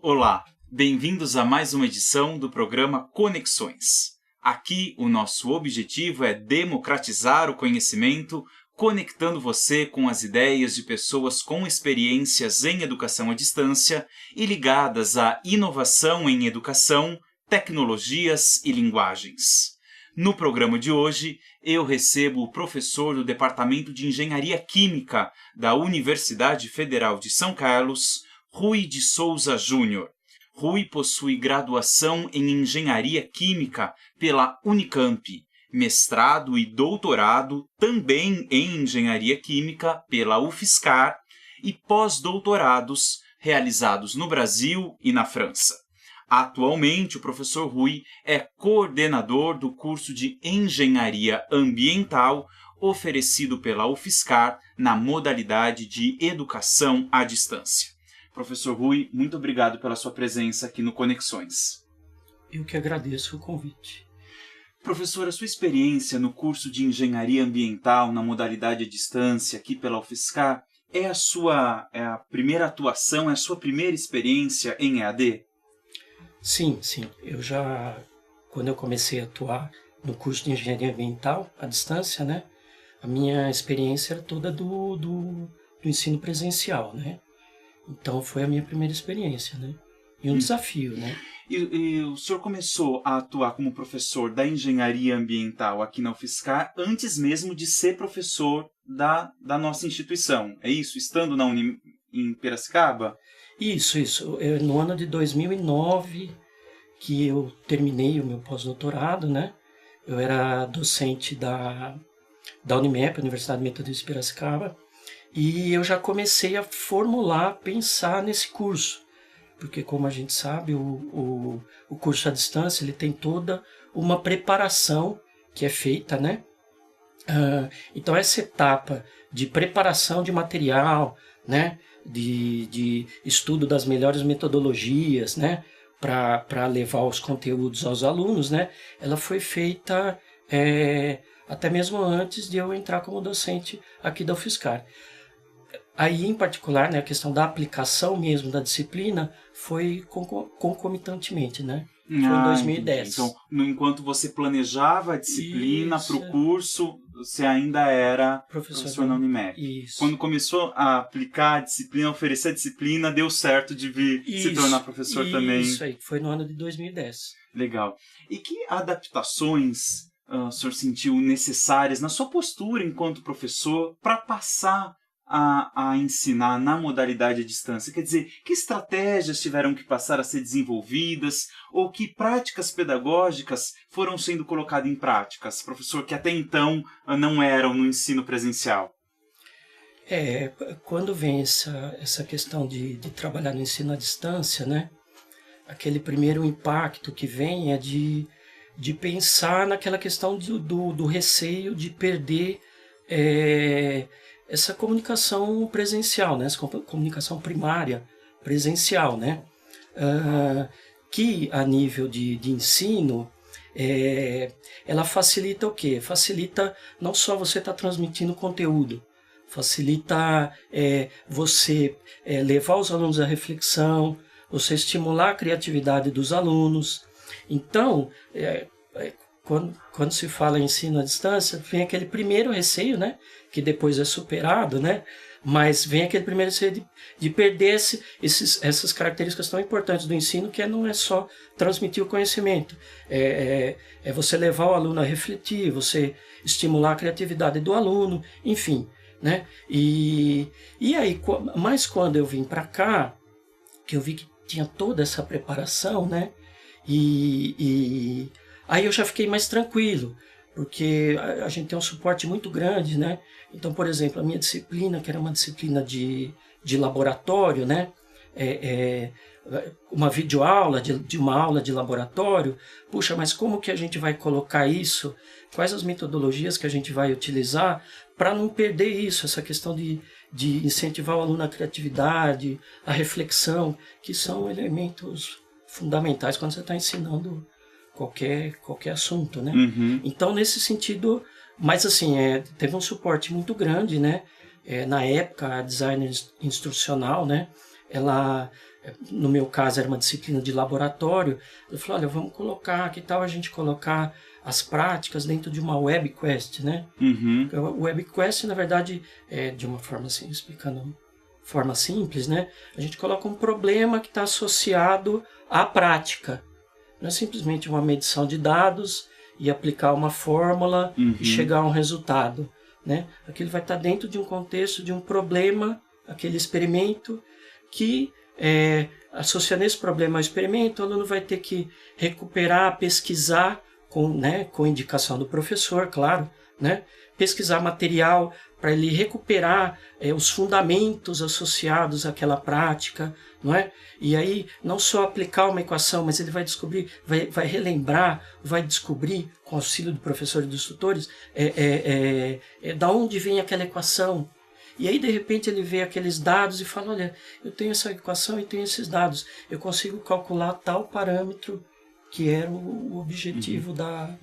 Olá, bem-vindos a mais uma edição do programa Conexões. Aqui o nosso objetivo é democratizar o conhecimento, conectando você com as ideias de pessoas com experiências em educação à distância e ligadas à inovação em educação, tecnologias e linguagens. No programa de hoje, eu recebo o professor do Departamento de Engenharia Química da Universidade Federal de São Carlos, Rui de Souza Júnior. Rui possui graduação em Engenharia Química pela Unicamp, mestrado e doutorado também em Engenharia Química pela UFSCar e pós-doutorados realizados no Brasil e na França. Atualmente, o professor Rui é coordenador do curso de Engenharia Ambiental oferecido pela UFSCar na modalidade de Educação à Distância. Professor Rui, muito obrigado pela sua presença aqui no Conexões. Eu que agradeço o convite. Professor, a sua experiência no curso de Engenharia Ambiental na modalidade à distância aqui pela UFSCar é a primeira atuação, é a sua primeira experiência em EAD? Sim. Quando eu comecei a atuar no curso de Engenharia Ambiental à distância, né, a minha experiência era toda do ensino presencial, né? Então foi a minha primeira experiência, né? E um desafio, né? E o senhor começou a atuar como professor da Engenharia Ambiental aqui na UFSCar antes mesmo de ser professor da nossa instituição, é isso? Estando em Piracicaba? Isso. No ano de 2009 que eu terminei o meu pós-doutorado, né? Eu era docente da Unimep, Universidade Metodista de Piracicaba, e eu já comecei a formular, pensar nesse curso. Porque, como a gente sabe, o curso à distância ele tem toda uma preparação que é feita, né? Então, essa etapa de preparação de material, né? De estudo das melhores metodologias, né? Para levar os conteúdos aos alunos, né? Ela foi feita até mesmo antes de eu entrar como docente aqui da UFSCar. Aí, em particular, né, a questão da aplicação mesmo da disciplina foi concomitantemente, né? Foi em 2010. Entendi. Então, enquanto você planejava a disciplina para o curso, você ainda era professor na Unimep. Isso. Quando começou a aplicar a disciplina, oferecer a disciplina, deu certo de vir se tornar professor também. Isso aí, foi no ano de 2010. Legal. E que adaptações o senhor sentiu necessárias na sua postura enquanto professor para passar a ensinar na modalidade à distância? Quer dizer, que estratégias tiveram que passar a ser desenvolvidas ou que práticas pedagógicas foram sendo colocadas em práticas, professor, que até então não eram no ensino presencial? Quando vem essa questão de trabalhar no ensino à distância, né? Aquele primeiro impacto que vem é de pensar naquela questão do receio de perder essa comunicação presencial, né? Essa comunicação primária presencial, né? Que a nível de ensino, ela facilita o quê? Facilita não só você estar transmitindo conteúdo, facilita você levar os alunos à reflexão, você estimular a criatividade dos alunos. Então, quando se fala em ensino à distância, vem aquele primeiro receio, né? Que depois é superado, né? Mas vem aquele primeiro receio de perder essas características tão importantes do ensino, que não é só transmitir o conhecimento. É você levar o aluno a refletir, você estimular a criatividade do aluno, enfim, né? E aí, mas quando eu vim para cá, que eu vi que tinha toda essa preparação, né? Aí eu já fiquei mais tranquilo, porque a gente tem um suporte muito grande, né? Então, por exemplo, a minha disciplina, que era uma disciplina de laboratório, né? Uma videoaula de uma aula de laboratório. Puxa, mas como que a gente vai colocar isso? Quais as metodologias que a gente vai utilizar para não perder isso, essa questão de incentivar o aluno à criatividade, à reflexão, que são elementos fundamentais quando você está ensinando qualquer assunto, né? Uhum. Então, nesse sentido, mas assim, teve um suporte muito grande, né? Na época, a designer instrucional, né? ela, no meu caso, era uma disciplina de laboratório. Eu falei, olha, vamos colocar, que tal a gente colocar as práticas dentro de uma webquest, né? Uhum. O webquest, na verdade, de uma forma assim, explicando de forma simples, né? A gente coloca um problema que está associado à prática. Não é simplesmente uma medição de dados e aplicar uma fórmula e chegar a um resultado, né? Aquilo vai estar dentro de um contexto de um problema, aquele experimento, que associando esse problema ao experimento, o aluno vai ter que recuperar, pesquisar, com indicação do professor, claro, né? Pesquisar material para ele recuperar os fundamentos associados àquela prática, não é? E aí não só aplicar uma equação, mas ele vai descobrir, vai relembrar, vai descobrir, com auxílio do professor e dos tutores, da onde vem aquela equação. E aí, de repente, ele vê aqueles dados e fala, olha, eu tenho essa equação e tenho esses dados, eu consigo calcular tal parâmetro que era o objetivo da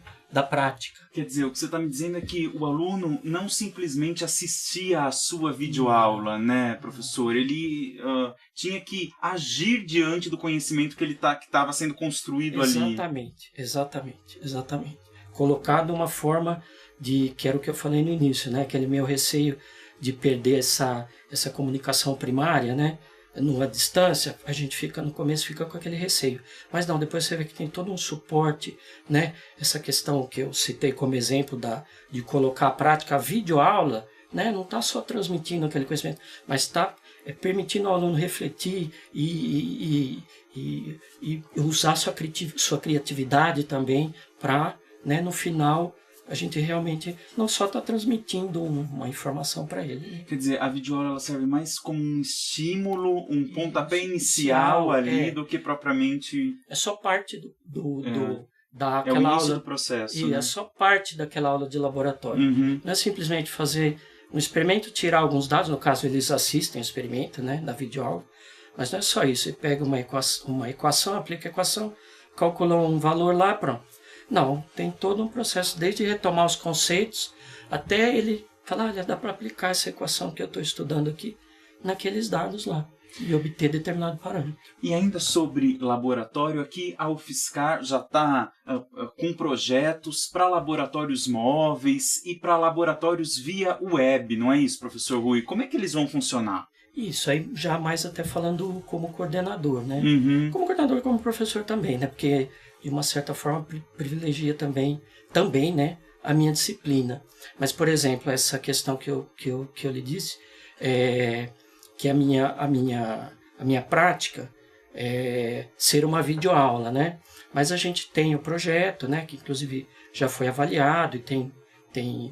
prática. Quer dizer, o que você está me dizendo é que o aluno não simplesmente assistia à sua videoaula, né, professor? Ele tinha que agir diante do conhecimento que estava sendo construído ali. Exatamente. Colocado de uma forma que era o que eu falei no início, né? Aquele meu receio de perder essa comunicação primária, né? Numa distância, a gente no começo fica com aquele receio. Mas não, depois você vê que tem todo um suporte, né? Essa questão que eu citei como exemplo de colocar a prática, a videoaula, né? Não está só transmitindo aquele conhecimento, mas está permitindo ao aluno refletir e usar sua criatividade também para, né, no final, a gente realmente não só está transmitindo uma informação para ele. Quer dizer, a videoaula ela serve mais como um estímulo, um pontapé inicial ali, do que propriamente... É só parte daquela o início aula do processo. E é só parte daquela aula de laboratório. Não é simplesmente fazer um experimento, tirar alguns dados, no caso eles assistem o experimento, né, na videoaula, mas não é só isso, você pega uma equação, aplica a equação, calcula um valor lá, pronto. Não, tem todo um processo, desde retomar os conceitos, até ele falar, olha, dá para aplicar essa equação que eu estou estudando aqui, naqueles dados lá, e obter determinado parâmetro. E ainda sobre laboratório, aqui a UFSCar já está com projetos para laboratórios móveis e para laboratórios via web, não é isso, professor Rui? Como é que eles vão funcionar? Isso, aí já mais até falando como coordenador, né? Como coordenador e como professor também, né? Porque, de uma certa forma, privilegia também, né, a minha disciplina. Mas, por exemplo, essa questão que eu lhe disse, que a minha prática é ser uma videoaula, né? Mas a gente tem o projeto, né, que inclusive já foi avaliado e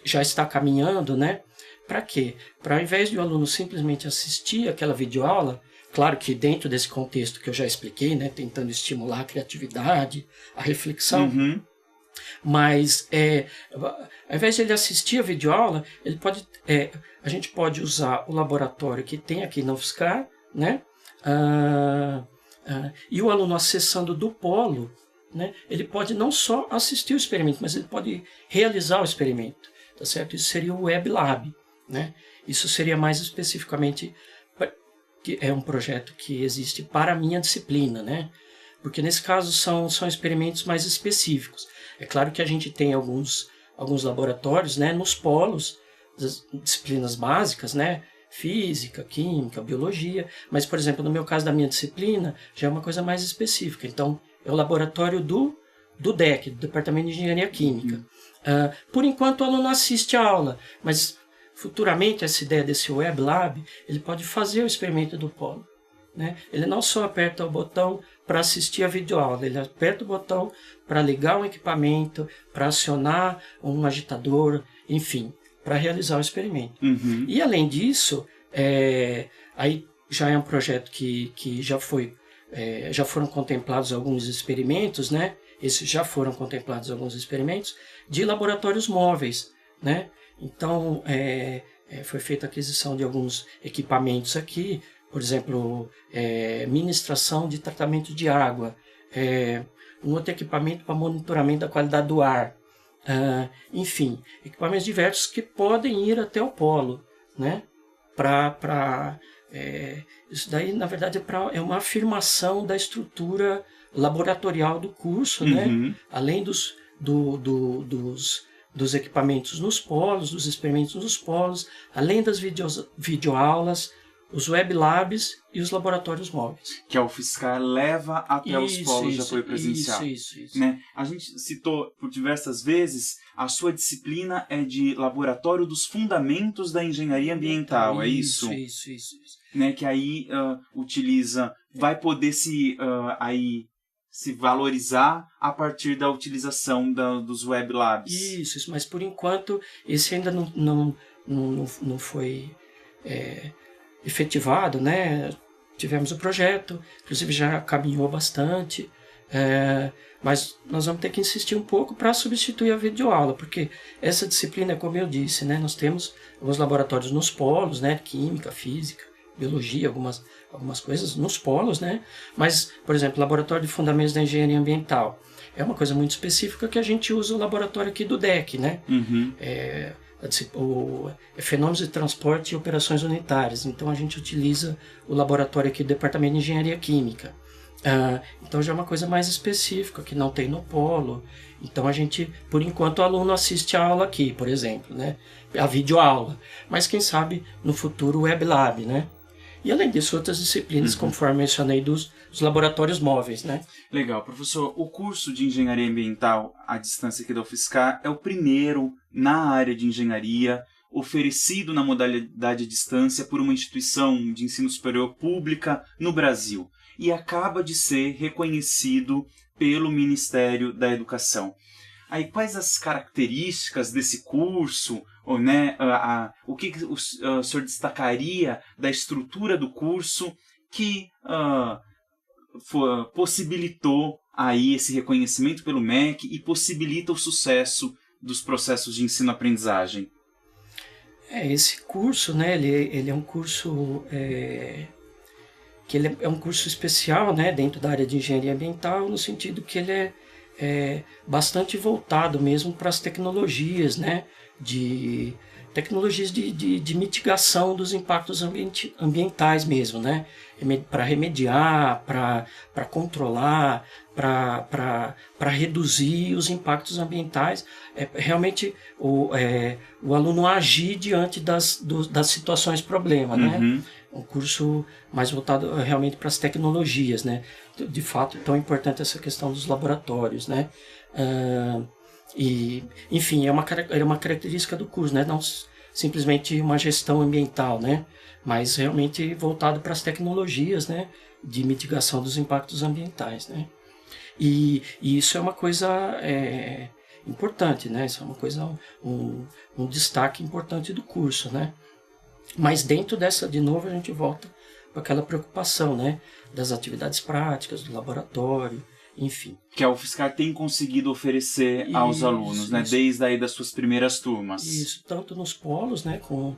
já está caminhando, né? Para quê? Para, ao invés de o aluno simplesmente assistir aquela videoaula, claro que dentro desse contexto que eu já expliquei, né, tentando estimular a criatividade, a reflexão, mas ao invés de ele assistir a videoaula, a gente pode usar o laboratório que tem aqui na UFSCar, né, e o aluno acessando do polo, né, ele pode não só assistir o experimento, mas ele pode realizar o experimento, tá certo? Isso seria o Web Lab, né? Isso seria mais especificamente que é um projeto que existe para a minha disciplina, né? Porque nesse caso são experimentos mais específicos. É claro que a gente tem alguns laboratórios, né, nos polos das disciplinas básicas, né? Física, química, biologia, mas, por exemplo, no meu caso da minha disciplina, já é uma coisa mais específica. Então, é o laboratório do DEC, do Departamento de Engenharia Química. Por enquanto, o aluno assiste a aula, mas futuramente essa ideia desse Web Lab, ele pode fazer o experimento do polo, né? Ele não só aperta o botão para assistir a videoaula, ele aperta o botão para ligar um equipamento, para acionar um agitador, enfim, para realizar o experimento. E além disso, aí já é um projeto que já foram contemplados alguns experimentos, né? Esses já foram contemplados alguns experimentos de laboratórios móveis, né? Então, foi feita a aquisição de alguns equipamentos aqui, por exemplo, ministração de tratamento de água, um outro equipamento para monitoramento da qualidade do ar, enfim, equipamentos diversos que podem ir até o polo, né, para Isso daí, na verdade, é uma afirmação da estrutura laboratorial do curso, né? Além dos equipamentos nos polos, dos experimentos nos polos, além das videoaulas, os web labs e os laboratórios móveis. Que a UFSCar leva até os polos de apoio presencial. Isso. Né? A gente citou por diversas vezes, a sua disciplina é de Laboratório dos Fundamentos da Engenharia Ambiental, é isso? Isso. Né? Que aí vai poder se valorizar a partir da utilização dos web labs. Isso, mas por enquanto esse ainda não foi efetivado, né? Tivemos o projeto, inclusive já caminhou bastante, mas nós vamos ter que insistir um pouco para substituir a videoaula, porque essa disciplina, como eu disse, né? Nós temos alguns laboratórios nos polos, né? Química, física, biologia, algumas coisas nos polos, né? Mas, por exemplo, Laboratório de Fundamentos da Engenharia Ambiental é uma coisa muito específica que a gente usa o laboratório aqui do DEC, né? Fenômenos de transporte e operações unitárias. Então a gente utiliza o laboratório aqui do Departamento de Engenharia Química. Então já é uma coisa mais específica, que não tem no polo. Então a gente, por enquanto, o aluno assiste a aula aqui, por exemplo, né? A videoaula. Mas quem sabe no futuro o Web Lab, né? E além disso, outras disciplinas, conforme mencionei, dos laboratórios móveis, né? Legal. Professor, o curso de Engenharia Ambiental à distância aqui da UFSCar é o primeiro na área de engenharia oferecido na modalidade à distância por uma instituição de ensino superior pública no Brasil e acaba de ser reconhecido pelo Ministério da Educação. Aí, quais as características desse curso, ou, né, o que o senhor destacaria da estrutura do curso que possibilitou aí esse reconhecimento pelo MEC e possibilita o sucesso dos processos de ensino-aprendizagem? Esse curso, né, ele é um curso que ele é um curso especial, né, dentro da área de engenharia ambiental, no sentido que ele é bastante voltado mesmo para as tecnologias, né, de mitigação dos impactos ambientais mesmo, né, para remediar, para controlar, para reduzir os impactos ambientais, realmente o aluno agir diante das situações problema, né? Um curso mais voltado realmente para as tecnologias, né? De fato, tão importante essa questão dos laboratórios, né? E, enfim, é uma característica do curso, né? Não simplesmente uma gestão ambiental, né? Mas realmente voltado para as tecnologias, né? De mitigação dos impactos ambientais, né? E isso é uma coisa importante, né? Isso é uma coisa, um destaque importante do curso, né? Mas dentro dessa, de novo, a gente volta para aquela preocupação, né? Das atividades práticas, do laboratório, enfim. Que a UFSCar tem conseguido oferecer aos alunos, né? Desde aí das suas primeiras turmas. Isso, tanto nos polos, né? Com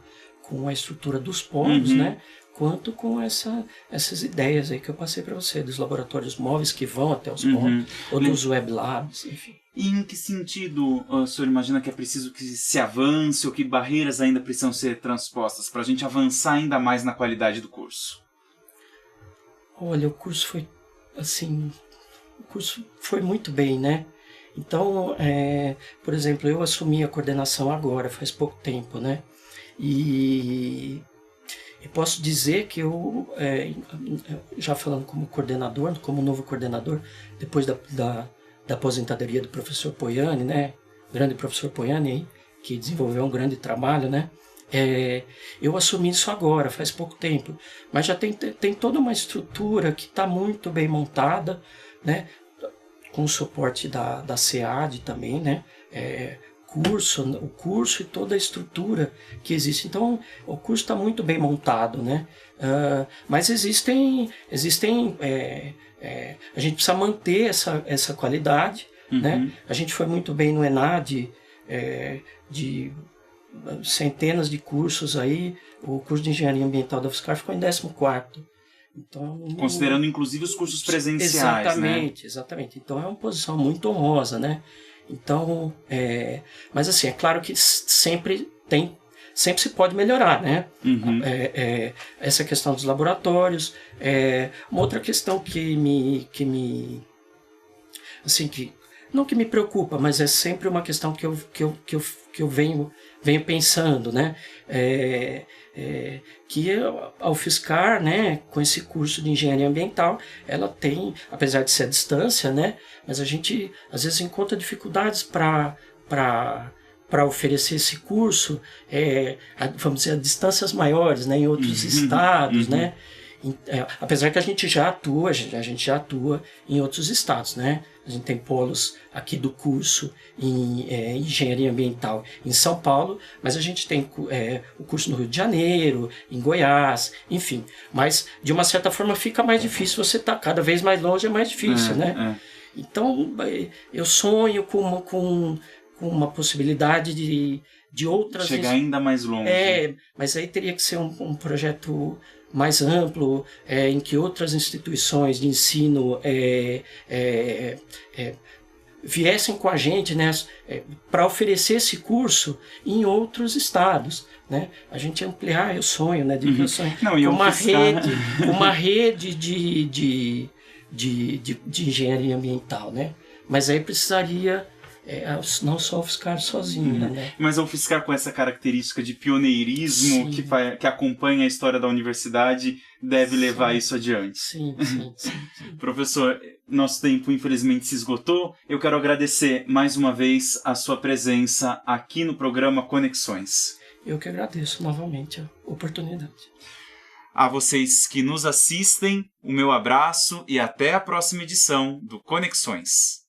a estrutura dos polos, né? Quanto com essas ideias aí que eu passei para você, dos laboratórios móveis que vão até os polos, ou dos web labs, enfim. E em que sentido o senhor imagina que é preciso que se avance ou que barreiras ainda precisam ser transpostas para a gente avançar ainda mais na qualidade do curso? Olha, o curso foi, assim, foi muito bem, né? Então, por exemplo, eu assumi a coordenação agora, faz pouco tempo, né? E eu posso dizer que eu, já falando como coordenador, como novo coordenador, depois da aposentadoria do professor Poiani, né? Grande professor Poiani, que desenvolveu um grande trabalho, né? Eu assumi isso agora, faz pouco tempo, mas já tem toda uma estrutura que está muito bem montada, né? Com o suporte da SEAD também, né? O curso e toda a estrutura que existe. Então, o curso está muito bem montado, né? Mas existem a gente precisa manter essa qualidade, né? A gente foi muito bem no ENAD, de centenas de cursos aí. O curso de Engenharia Ambiental da UFSCar ficou em 14º. Então, considerando inclusive os cursos presenciais, exatamente. Então é uma posição muito honrosa, né? Então, mas assim, é claro que sempre tem sempre se pode melhorar, né? Uhum. Essa questão dos laboratórios. Uma outra questão que me assim, não que me preocupa, mas é sempre uma questão que eu venho pensando, né? Que a UFSCar, né, com esse curso de engenharia ambiental, ela tem, apesar de ser à distância, né, mas a gente às vezes encontra dificuldades para oferecer esse curso, vamos dizer, a distâncias maiores, né, em outros estados, né? Apesar que a gente já atua em outros estados, né? A gente tem polos aqui do curso em engenharia ambiental em São Paulo, mas a gente tem o curso no Rio de Janeiro, em Goiás, enfim. Mas, de uma certa forma, fica mais difícil, você estar cada vez mais longe, é mais difícil, né? Então, eu sonho com uma possibilidade de outras... Chegar ainda mais longe. Mas aí teria que ser um projeto mais amplo, em que outras instituições de ensino viessem com a gente, né, para oferecer esse curso em outros estados, né? A gente ampliar o sonho, né, de sonho, uma rede de engenharia ambiental, né? Mas aí precisaria não só o UFSCar sozinho, né? Mas o UFSCar com essa característica de pioneirismo que acompanha a história da universidade deve levar isso adiante. Sim. Professor, nosso tempo infelizmente se esgotou. Eu quero agradecer mais uma vez a sua presença aqui no programa Conexões. Eu que agradeço novamente a oportunidade. A vocês que nos assistem, o meu abraço e até a próxima edição do Conexões.